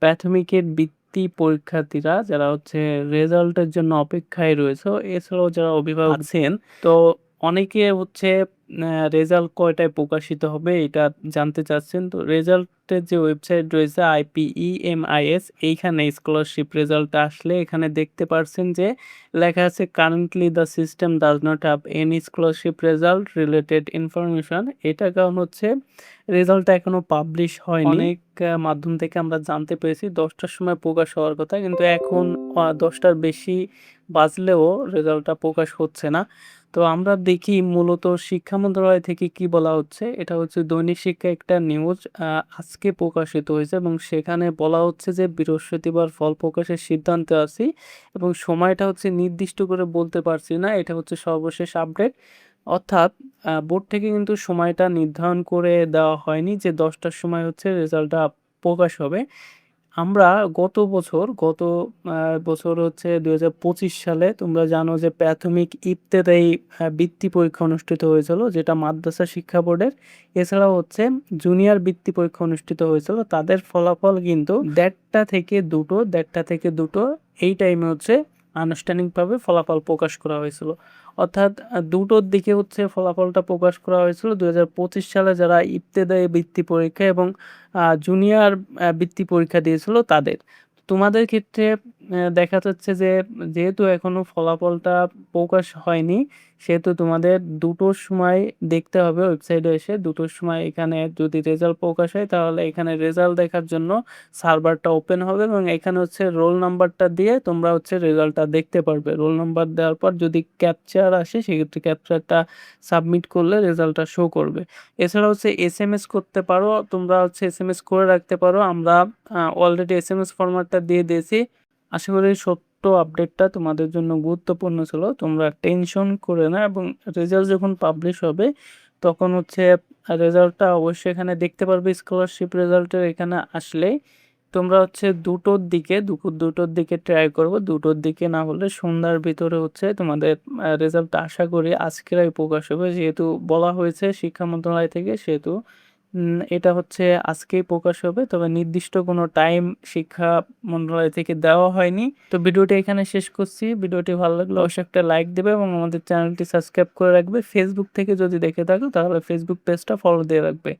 প্রাথমিকের বৃত্তি পরীক্ষার্থীরা যারা হচ্ছে রেজাল্টের জন্য অপেক্ষায় রয়েছে, এছাড়াও যারা অভিভাবক আছেন, তো অনেকে হচ্ছে রেজাল্ট কয়টায় প্রকাশিত হবে এটা জানতে চাচ্ছেন। তো রেজাল্টের যে ওয়েবসাইট রয়েছে IPEMIS, এইখানে স্কলারশিপ রেজাল্টটা আসলে এখানে দেখতে পারছেন যে লেখা আছে currently the system does not have any scholarship result related information. এটা কারণ হচ্ছে রেজাল্টটা এখনো পাবলিশ হয়নি। অনেক মাধ্যম থেকে আমরা জানতে পেরেছি ১০টার সময় প্রকাশ হওয়ার কথা। কিন্তু এখন ১০টার বেশি বাজলেও রেজাল্টটা প্রকাশ হচ্ছে না। তো আমরা দেখি মূলত শিক্ষা মন্ত্রণালয় থেকে কি বলা হচ্ছে, এটা হচ্ছে দৈনিক শিক্ষা একটা নিউজ আজকে প্রকাশিত হয়েছে এবং সেখানে বলা হচ্ছে যে বৃহস্পতিবার ফল প্রকাশের সিদ্ধান্তে আছি এবং সময়টা হচ্ছে নির্দিষ্ট করে বলতে পারছি না। এটা হচ্ছে সর্বশেষ আপডেট। অর্থাৎ বোর্ড থেকে কিন্তু সময়টা নির্ধারণ করে দেওয়া হয়নি যে ১০টার সময় হচ্ছে রেজাল্টটা প্রকাশ হবে। আমরা গত বছর হচ্ছে ২০২৫ সালে তোমরা জানো যে প্রাথমিক ইবতেদায়ী বৃত্তি পরীক্ষা অনুষ্ঠিত হয়েছিল, যেটা মাদ্রাসা শিক্ষা বোর্ডের। এছাড়াও হচ্ছে জুনিয়র বৃত্তি পরীক্ষা অনুষ্ঠিত হয়েছিল। তাদের ফলাফল কিন্তু ১:৩০ এই টাইমে হচ্ছে আনুষ্ঠানিকভাবে ফলাফল প্রকাশ করা হয়েছিল। অর্থাৎ ২টোর দিকে হচ্ছে ফলাফলটা প্রকাশ করা হয়েছিল ২০২৫ সালে যারা ইবতেদায়ী বৃত্তি পরীক্ষা এবং জুনিয়র বৃত্তি পরীক্ষা দিয়েছিল তাদের। তোমাদের ক্ষেত্রে দেখা যাচ্ছে যে যেহেতু এখনো ফলাফলটা প্রকাশ হয়নি, সেহেতু তোমাদের ২টোর সময় দেখতে হবে ওয়েবসাইটে এসে। ২টোর সময় এখানে যদি রেজাল্ট প্রকাশ হয় তাহলে এখানে রেজাল্ট দেখার জন্য সার্ভারটা ওপেন হবে এবং এখানে হচ্ছে রোল নাম্বারটা দিয়ে তোমরা হচ্ছে রেজাল্টটা দেখতে পারবে। রোল নাম্বার দেওয়ার পর যদি ক্যাপচার আসে সেক্ষেত্রে ক্যাপচারটা সাবমিট করলে রেজাল্টটা শো করবে। এছাড়া হচ্ছে এসএমএস করতে পারো। তোমরা হচ্ছে এসএমএস করে রাখতে পারো। আমরা অলরেডি এসএমএস ফরম্যাটটা দিয়ে দিয়েছি। আশা করি ছোট্ট আপডেটটা তোমাদের জন্য গুরুত্বপূর্ণ ছিল। তোমরা টেনশন করে না এবং রেজাল্ট যখন পাবলিশ হবে তখন হচ্ছে রেজাল্টটা অবশ্যই এখানে দেখতে পারবে স্কলারশিপ রেজাল্টের এখানে আসলেই। তোমরা হচ্ছে ২টোর দিকে দুপুর ২টোর দিকে ট্রাই করবো। ২টোর দিকে না হলে সন্ধ্যার ভিতরে হচ্ছে তোমাদের রেজাল্টটা আশা করি আজকেরাই প্রকাশ হবে। যেহেতু বলা হয়েছে শিক্ষা মন্ত্রণালয় থেকে সেহেতু এটা হচ্ছে আজকেই প্রকাশ হবে। তবে নির্দিষ্ট কোনো টাইম শিক্ষা মন্ত্রণালয় থেকে দেওয়া হয়নি। তো ভিডিওটি এখানে শেষ করছি। ভিডিওটি ভালো লাগলে অবশ্যই একটা লাইক দিবে এবং আমাদের চ্যানেলটি সাবস্ক্রাইব করে রাখবে। ফেসবুক থেকে যদি দেখে থাকো তাহলে ফেসবুক পেজটা ফলো দিয়ে রাখবে।